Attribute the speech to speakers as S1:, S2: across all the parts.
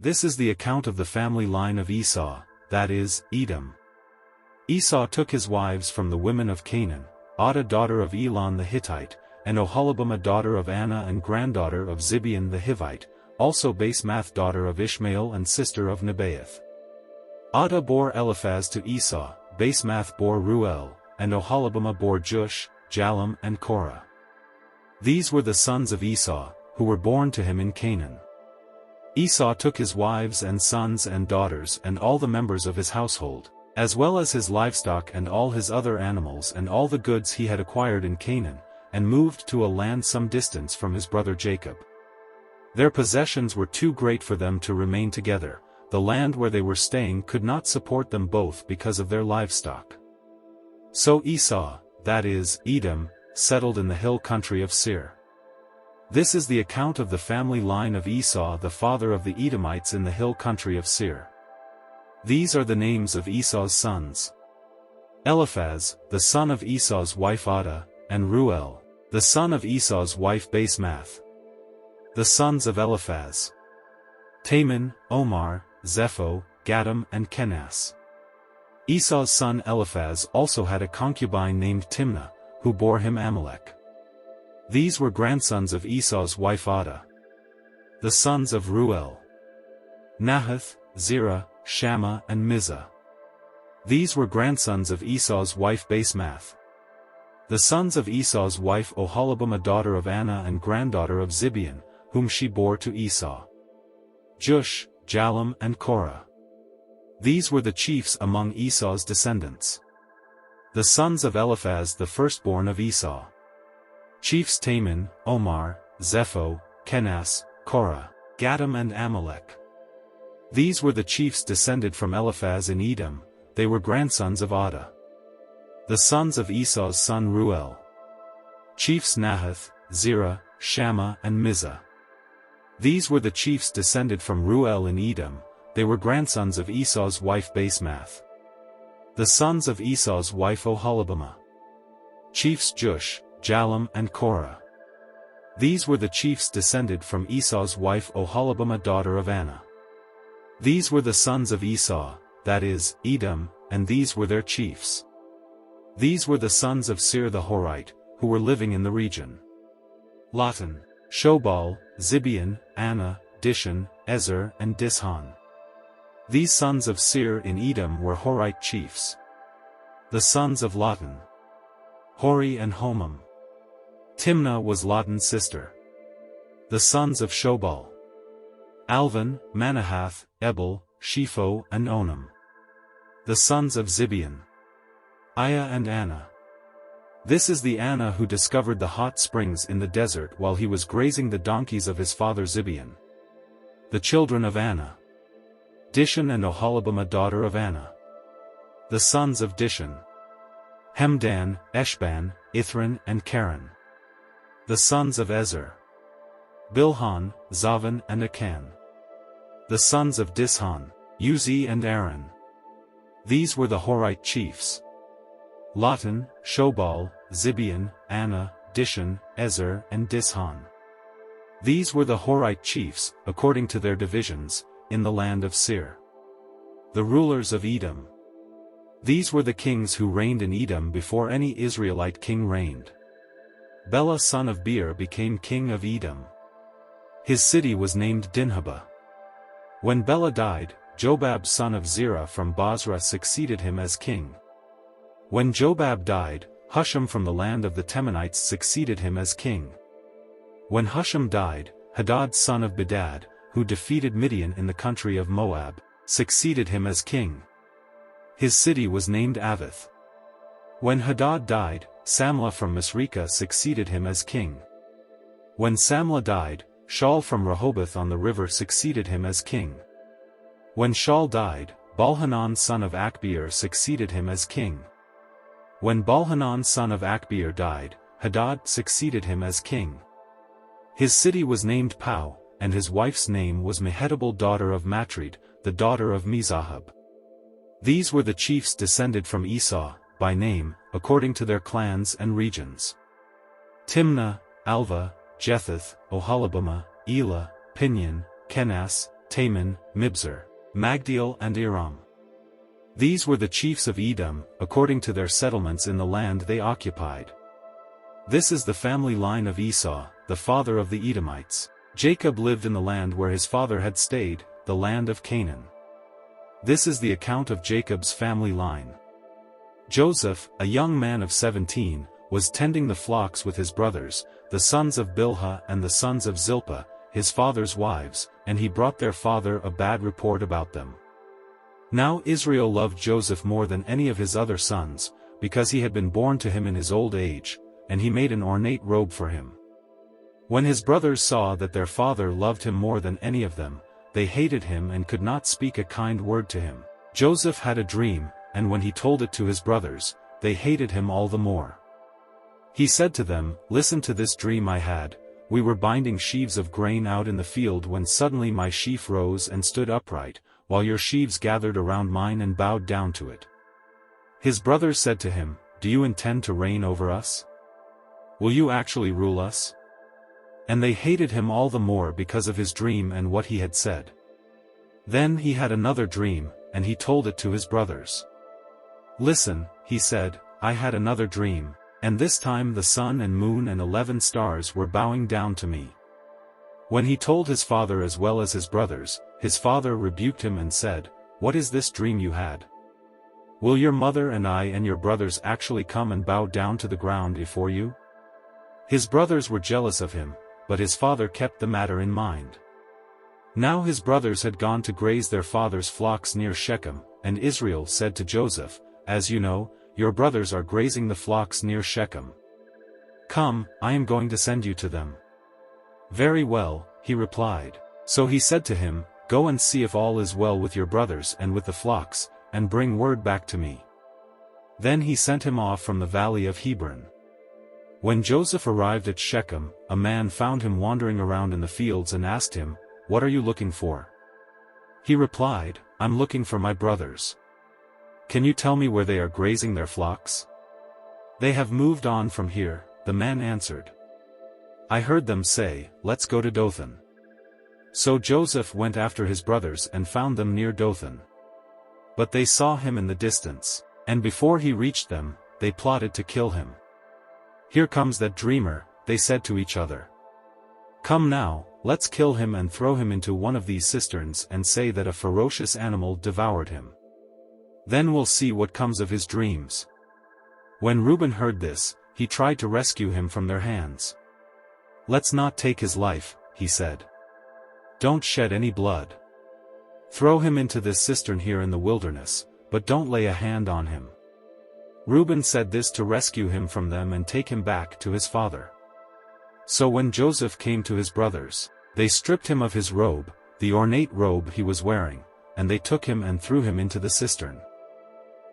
S1: This is the account of the family line of Esau, that is, Edom. Esau took his wives from the women of Canaan, Adah daughter of Elon the Hittite, and Oholibamah daughter of Anna and granddaughter of Zibeon the Hivite, also Basemath daughter of Ishmael and sister of Nebaioth. Adah bore Eliphaz to Esau, Basemath bore Ruel, and Oholibamah bore Jush, Jalem and Korah. These were the sons of Esau, who were born to him in Canaan. Esau took his wives and sons and daughters and all the members of his household, as well as his livestock and all his other animals and all the goods he had acquired in Canaan, and moved to a land some distance from his brother Jacob. Their possessions were too great for them to remain together, the land where they were staying could not support them both because of their livestock. So Esau, that is, Edom, settled in the hill country of Seir. This is the account of the family line of Esau the father of the Edomites in the hill country of Seir. These are the names of Esau's sons. Eliphaz, the son of Esau's wife Adah, and Ruel, the son of Esau's wife Basemath. The sons of Eliphaz: Taman, Omar, Zepho, Gatam and Kenas. Esau's son Eliphaz also had a concubine named Timnah, who bore him Amalek. These were grandsons of Esau's wife Adah. The sons of Ruel: Nahath, Zerah, Shammah and Mizah. These were grandsons of Esau's wife Basemath. The sons of Esau's wife Oholibamah daughter of Anna and granddaughter of Zibeon, whom she bore to Esau: Jush, Jalem and Korah. These were the chiefs among Esau's descendants. The sons of Eliphaz the firstborn of Esau: chiefs Taman, Omar, Zepho, Kenas, Korah, Gatam and Amalek. These were the chiefs descended from Eliphaz in Edom, they were grandsons of Adah. The sons of Esau's son Ruel: chiefs Nahath, Zerah, Shammah and Mizah. These were the chiefs descended from Ruel in Edom, they were grandsons of Esau's wife Basemath. The sons of Esau's wife Oholibamah: chiefs Jush, Jalem and Korah. These were the chiefs descended from Esau's wife Oholibamah daughter of Anna. These were the sons of Esau, that is, Edom, and these were their chiefs. These were the sons of Seir the Horite, who were living in the region: Lotan, Shobal, Zibeon, Anna, Dishon, Ezer and Dishon. These sons of Seir in Edom were Horite chiefs. The sons of Lotan: Hori and Homam. Timnah was Lotan's sister. The sons of Shobal: Alvan, Manahath, Ebal, Shepho and Onam. The sons of Zibeon: Aiah and Anna. This is the Anna who discovered the hot springs in the desert while he was grazing the donkeys of his father Zibeon. The children of Anna: Dishon and Oholibamah daughter of Anna. The sons of Dishon: Hemdan, Eshban, Ithran and Karen. The sons of Ezer: Bilhan, Zavan and Akan. The sons of Dishon: Uzi and Aaron. These were the Horite chiefs: Lotan, Shobal, Zibeon, Anna, Dishon, Ezer and Dishon. These were the Horite chiefs, according to their divisions, in the land of Seir. The rulers of Edom. These were the kings who reigned in Edom before any Israelite king reigned. Bela son of Beer became king of Edom. His city was named Dinhabah. When Bela died, Jobab son of Zerah from Basra succeeded him as king. When Jobab died, Husham from the land of the Temanites succeeded him as king. When Husham died, Hadad son of Bedad, who defeated Midian in the country of Moab, succeeded him as king. His city was named Avith. When Hadad died, Samlah from Masrekah succeeded him as king. When Samlah died, Shaul from Rehoboth on the river succeeded him as king. When Shaul died, Balhanan son of Achbeer succeeded him as king. When Balhanan son of Achbeer died, Hadad succeeded him as king. His city was named Pau, and his wife's name was Mehetabel daughter of Matred, the daughter of Mezahab. These were the chiefs descended from Esau, by name, according to their clans and regions: Timnah, Alva, Jethath, Oholibamah, Elah, Pinion, Kenas, Taman, Mibzar, Magdiel and Iram. These were the chiefs of Edom, according to their settlements in the land they occupied. This is the family line of Esau, the father of the Edomites. Jacob lived in the land where his father had stayed, the land of Canaan. This is the account of Jacob's family line. Joseph, a young man of 17, was tending the flocks with his brothers, the sons of Bilhah and the sons of Zilpah, his father's wives, and he brought their father a bad report about them. Now Israel loved Joseph more than any of his other sons, because he had been born to him in his old age, and he made an ornate robe for him. When his brothers saw that their father loved him more than any of them, they hated him and could not speak a kind word to him. Joseph had a dream, and when he told it to his brothers, they hated him all the more. He said to them, "Listen to this dream I had. We were binding sheaves of grain out in the field when suddenly my sheaf rose and stood upright, while your sheaves gathered around mine and bowed down to it." His brothers said to him, "Do you intend to reign over us? Will you actually rule us?" And they hated him all the more because of his dream and what he had said. Then he had another dream, and he told it to his brothers. "Listen," he said, "I had another dream, and this time the sun and moon and 11 stars were bowing down to me." When he told his father as well as his brothers, his father rebuked him and said, "What is this dream you had? Will your mother and I and your brothers actually come and bow down to the ground before you?" His brothers were jealous of him, but his father kept the matter in mind. Now his brothers had gone to graze their father's flocks near Shechem, and Israel said to Joseph, "As you know, your brothers are grazing the flocks near Shechem. Come, I am going to send you to them." "Very well," he replied. So he said to him, "Go and see if all is well with your brothers and with the flocks, and bring word back to me." Then he sent him off from the valley of Hebron. When Joseph arrived at Shechem, a man found him wandering around in the fields and asked him, "What are you looking for?" He replied, "I'm looking for my brothers. Can you tell me where they are grazing their flocks?" "They have moved on from here," the man answered. "I heard them say, 'Let's go to Dothan.'" So Joseph went after his brothers and found them near Dothan. But they saw him in the distance, and before he reached them, they plotted to kill him. "Here comes that dreamer," they said to each other. "Come now, let's kill him and throw him into one of these cisterns and say that a ferocious animal devoured him. Then we'll see what comes of his dreams." When Reuben heard this, he tried to rescue him from their hands. "Let's not take his life," he said. "Don't shed any blood. Throw him into this cistern here in the wilderness, but don't lay a hand on him." Reuben said this to rescue him from them and take him back to his father. So when Joseph came to his brothers, they stripped him of his robe, the ornate robe he was wearing, and they took him and threw him into the cistern.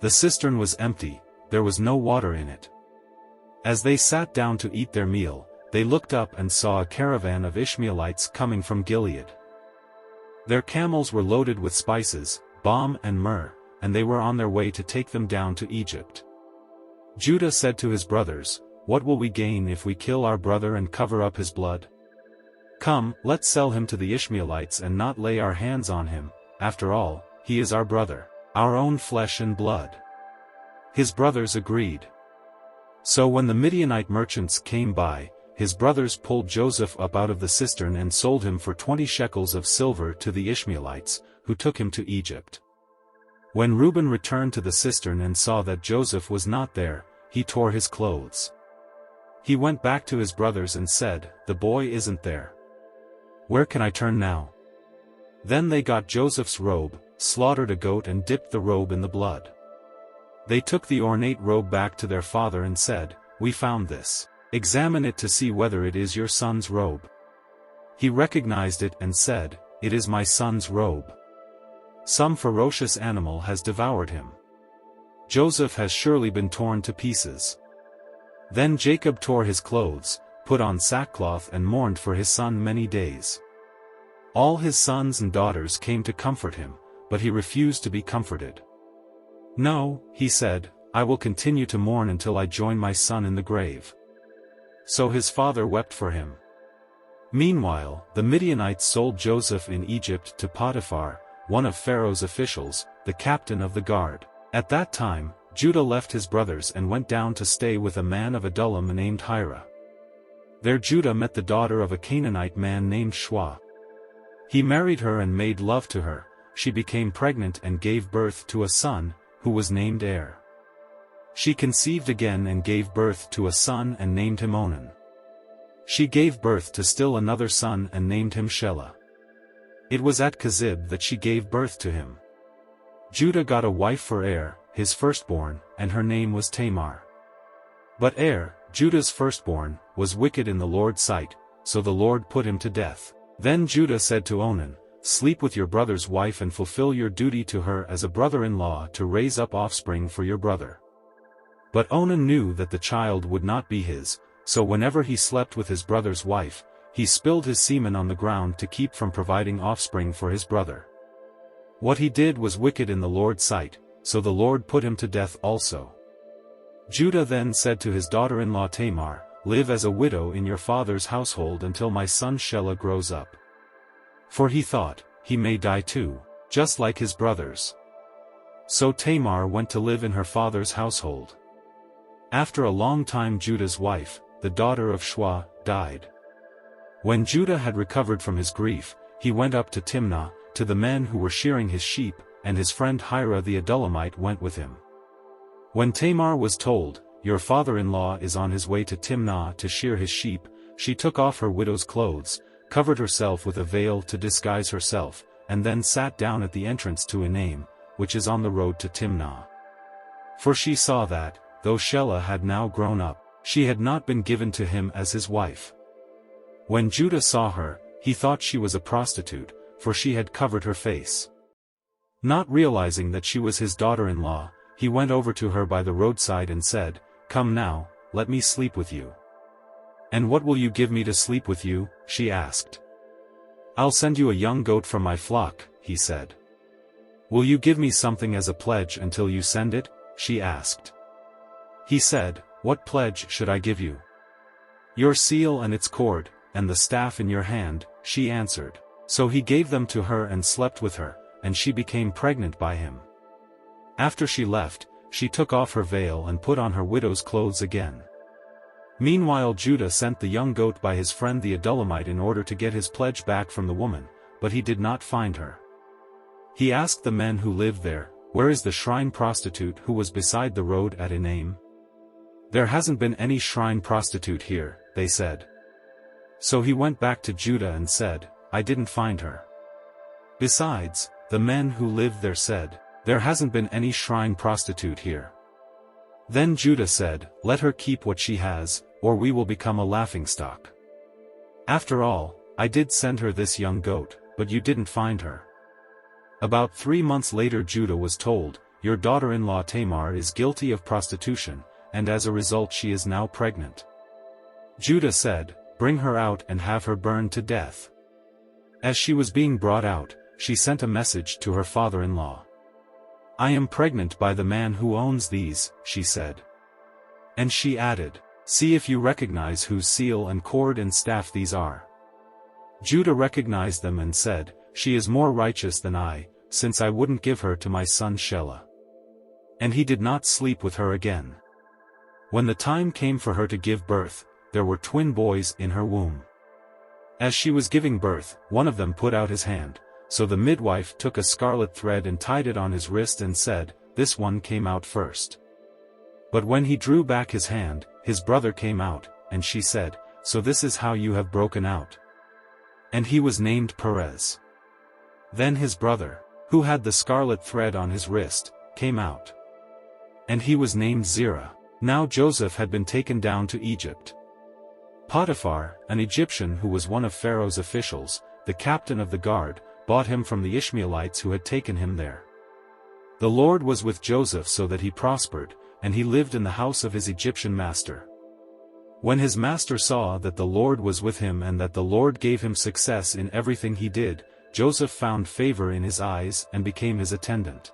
S1: The cistern was empty, there was no water in it. As they sat down to eat their meal, they looked up and saw a caravan of Ishmaelites coming from Gilead. Their camels were loaded with spices, balm and myrrh, and they were on their way to take them down to Egypt. Judah said to his brothers, "What will we gain if we kill our brother and cover up his blood? Come, let's sell him to the Ishmaelites and not lay our hands on him. After all, he is our brother, our own flesh and blood." His brothers agreed. So when the Midianite merchants came by, his brothers pulled Joseph up out of the cistern and sold him for 20 shekels of silver to the Ishmaelites, who took him to Egypt. When Reuben returned to the cistern and saw that Joseph was not there, he tore his clothes. He went back to his brothers and said, "The boy isn't there. Where can I turn now?" Then they got Joseph's robe, slaughtered a goat and dipped the robe in the blood. They took the ornate robe back to their father and said, "We found this. Examine it to see whether it is your son's robe." He recognized it and said, "It is my son's robe. Some ferocious animal has devoured him. Joseph has surely been torn to pieces." Then Jacob tore his clothes, put on sackcloth and mourned for his son many days. All his sons and daughters came to comfort him, but he refused to be comforted. "No," he said, "I will continue to mourn until I join my son in the grave." So his father wept for him. Meanwhile, the Midianites sold Joseph in Egypt to Potiphar, one of Pharaoh's officials, the captain of the guard. At that time, Judah left his brothers and went down to stay with a man of Adullam named Hira. There Judah met the daughter of a Canaanite man named Shua. He married her and made love to her. She became pregnant and gave birth to a son, who was named Er. She conceived again and gave birth to a son and named him Onan. She gave birth to still another son and named him Shelah. It was at Kezib that she gave birth to him. Judah got a wife for Er, his firstborn, and her name was Tamar. But Er, Judah's firstborn, was wicked in the Lord's sight, so the Lord put him to death. Then Judah said to Onan, "Sleep with your brother's wife and fulfill your duty to her as a brother-in-law to raise up offspring for your brother." But Onan knew that the child would not be his, so whenever he slept with his brother's wife, he spilled his semen on the ground to keep from providing offspring for his brother. What he did was wicked in the Lord's sight, so the Lord put him to death also. Judah then said to his daughter-in-law Tamar, "Live as a widow in your father's household until my son Shelah grows up." For he thought, he may die too, just like his brothers. So Tamar went to live in her father's household. After a long time Judah's wife, the daughter of Shua, died. When Judah had recovered from his grief, he went up to Timnah, to the men who were shearing his sheep, and his friend Hira the Adullamite went with him. When Tamar was told, "Your father-in-law is on his way to Timnah to shear his sheep," she took off her widow's clothes, covered herself with a veil to disguise herself, and then sat down at the entrance to Enaim, which is on the road to Timnah. For she saw that, though Shelah had now grown up, she had not been given to him as his wife. When Judah saw her, he thought she was a prostitute, for she had covered her face. Not realizing that she was his daughter-in-law, he went over to her by the roadside and said, "Come now, let me sleep with you." "And what will you give me to sleep with you?" she asked. "I'll send you a young goat from my flock," he said. "Will you give me something as a pledge until you send it?" she asked. He said, "What pledge should I give you?" "Your seal and its cord, and the staff in your hand," she answered. So he gave them to her and slept with her, and she became pregnant by him. After she left, she took off her veil and put on her widow's clothes again. Meanwhile Judah sent the young goat by his friend the Adullamite in order to get his pledge back from the woman, but he did not find her. He asked the men who lived there, "Where is the shrine prostitute who was beside the road at Enaim?" "There hasn't been any shrine prostitute here," they said. So he went back to Judah and said, "I didn't find her." Besides, the men who lived there said, "There hasn't been any shrine prostitute here." Then Judah said, "Let her keep what she has, or we will become a laughingstock. After all, I did send her this young goat, but you didn't find her." About 3 months later Judah was told, "Your daughter-in-law Tamar is guilty of prostitution, and as a result she is now pregnant." Judah said, "Bring her out and have her burned to death." As she was being brought out, she sent a message to her father-in-law. "I am pregnant by the man who owns these," she said. And she added, "See if you recognize whose seal and cord and staff these are." Judah recognized them and said, "She is more righteous than I, since I wouldn't give her to my son Shelah." And he did not sleep with her again. When the time came for her to give birth, there were twin boys in her womb. As she was giving birth, one of them put out his hand, so the midwife took a scarlet thread and tied it on his wrist and said, "This one came out first." But when he drew back his hand, his brother came out, and she said, "So this is how you have broken out." And he was named Perez. Then his brother, who had the scarlet thread on his wrist, came out. And he was named Zerah. Now Joseph had been taken down to Egypt. Potiphar, an Egyptian who was one of Pharaoh's officials, the captain of the guard, bought him from the Ishmaelites who had taken him there. The Lord was with Joseph so that he prospered, and he lived in the house of his Egyptian master. When his master saw that the Lord was with him and that the Lord gave him success in everything he did, Joseph found favor in his eyes and became his attendant.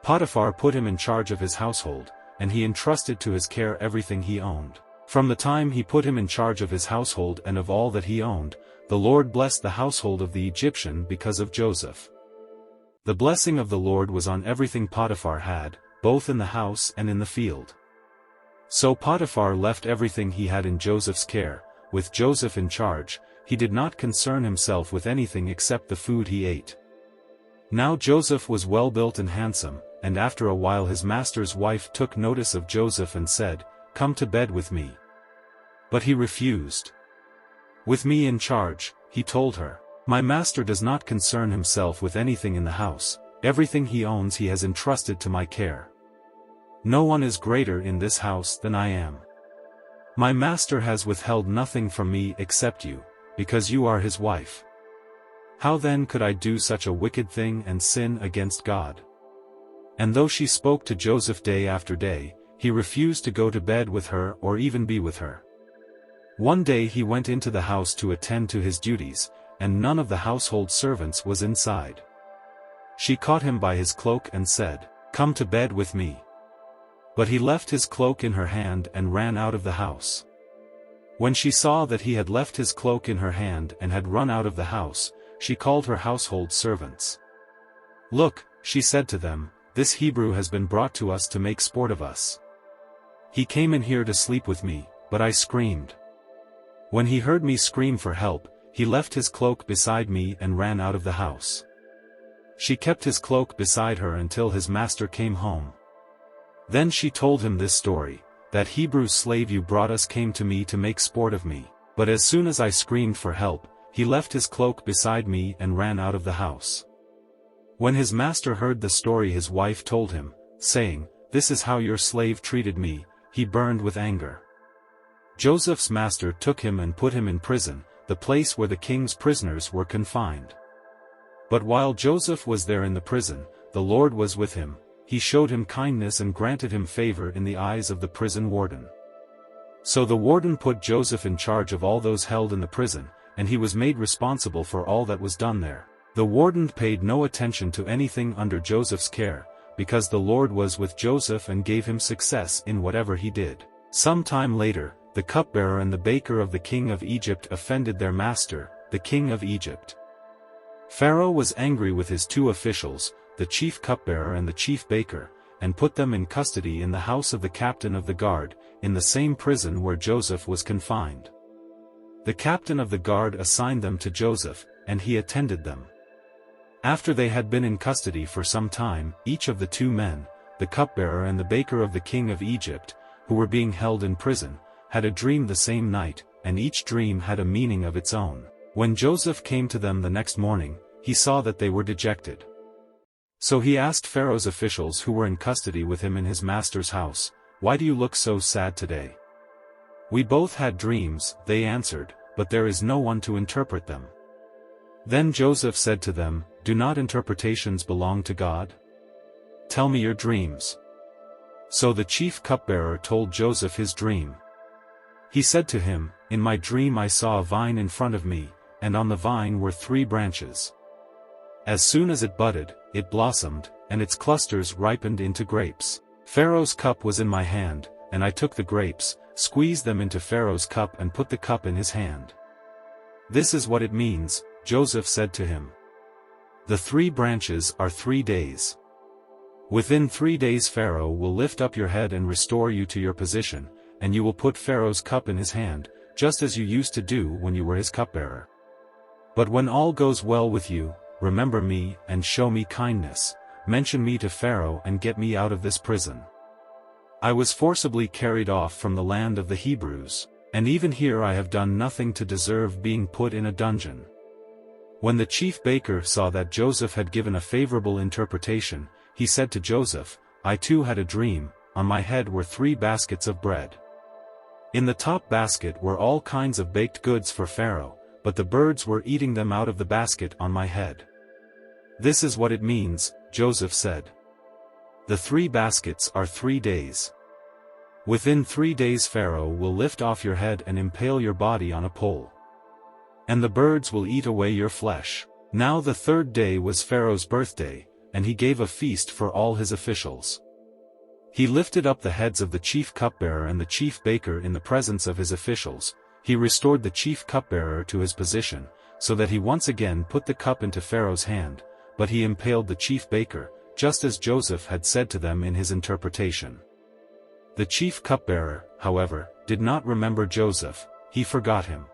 S1: Potiphar put him in charge of his household, and he entrusted to his care everything he owned. From the time he put him in charge of his household and of all that he owned, the Lord blessed the household of the Egyptian because of Joseph. The blessing of the Lord was on everything Potiphar had, both in the house and in the field. So Potiphar left everything he had in Joseph's care. With Joseph in charge, he did not concern himself with anything except the food he ate. Now Joseph was well built and handsome, and after a while his master's wife took notice of Joseph and said, "Come to bed with me." But he refused. "With me in charge," he told her, "my master does not concern himself with anything in the house. Everything he owns he has entrusted to my care. No one is greater in this house than I am. My master has withheld nothing from me except you, because you are his wife. How then could I do such a wicked thing and sin against God?" And though she spoke to Joseph day after day, he refused to go to bed with her or even be with her. One day he went into the house to attend to his duties, and none of the household servants was inside. She caught him by his cloak and said, "Come to bed with me." But he left his cloak in her hand and ran out of the house. When she saw that he had left his cloak in her hand and had run out of the house, she called her household servants. "Look," she said to them, "this Hebrew has been brought to us to make sport of us. He came in here to sleep with me, but I screamed. When he heard me scream for help, he left his cloak beside me and ran out of the house." She kept his cloak beside her until his master came home. Then she told him this story: "That Hebrew slave you brought us came to me to make sport of me, but as soon as I screamed for help, he left his cloak beside me and ran out of the house." When his master heard the story his wife told him, saying, "This is how your slave treated me," he burned with anger. Joseph's master took him and put him in prison, the place where the king's prisoners were confined. But while Joseph was there in the prison, the Lord was with him. He showed him kindness and granted him favor in the eyes of the prison warden. So the warden put Joseph in charge of all those held in the prison, and he was made responsible for all that was done there. The warden paid no attention to anything under Joseph's care, because the Lord was with Joseph and gave him success in whatever he did. Some time later, the cupbearer and the baker of the king of Egypt offended their master, the king of Egypt. Pharaoh was angry with his two officials, the chief cupbearer and the chief baker, and put them in custody in the house of the captain of the guard, in the same prison where Joseph was confined. The captain of the guard assigned them to Joseph, and he attended them. After they had been in custody for some time, each of the two men, the cupbearer and the baker of the king of Egypt, who were being held in prison, had a dream the same night, and each dream had a meaning of its own. When Joseph came to them the next morning, he saw that they were dejected. So he asked Pharaoh's officials who were in custody with him in his master's house, "Why do you look so sad today?" "We both had dreams," they answered, "but there is no one to interpret them." Then Joseph said to them, "Do not interpretations belong to God? Tell me your dreams." So the chief cupbearer told Joseph his dream. He said to him, "In my dream I saw a vine in front of me, and on the vine were 3 branches. As soon as it budded, it blossomed, and its clusters ripened into grapes. Pharaoh's cup was in my hand, and I took the grapes, squeezed them into Pharaoh's cup and put the cup in his hand." "This is what it means," Joseph said to him. "The 3 branches are 3 days. Within 3 days Pharaoh will lift up your head and restore you to your position, and you will put Pharaoh's cup in his hand, just as you used to do when you were his cupbearer. But when all goes well with you, remember me and show me kindness, mention me to Pharaoh and get me out of this prison. I was forcibly carried off from the land of the Hebrews, and even here I have done nothing to deserve being put in a dungeon." When the chief baker saw that Joseph had given a favorable interpretation, he said to Joseph, "I too had a dream. On my head were 3 baskets of bread. In the top basket were all kinds of baked goods for Pharaoh, but the birds were eating them out of the basket on my head." "This is what it means," Joseph said. "The 3 baskets are 3 days. Within 3 days Pharaoh will lift off your head and impale your body on a pole. And the birds will eat away your flesh." Now the 3rd day was Pharaoh's birthday, and he gave a feast for all his officials. He lifted up the heads of the chief cupbearer and the chief baker in the presence of his officials. He restored the chief cupbearer to his position, so that he once again put the cup into Pharaoh's hand, but he impaled the chief baker, just as Joseph had said to them in his interpretation. The chief cupbearer, however, did not remember Joseph. He forgot him.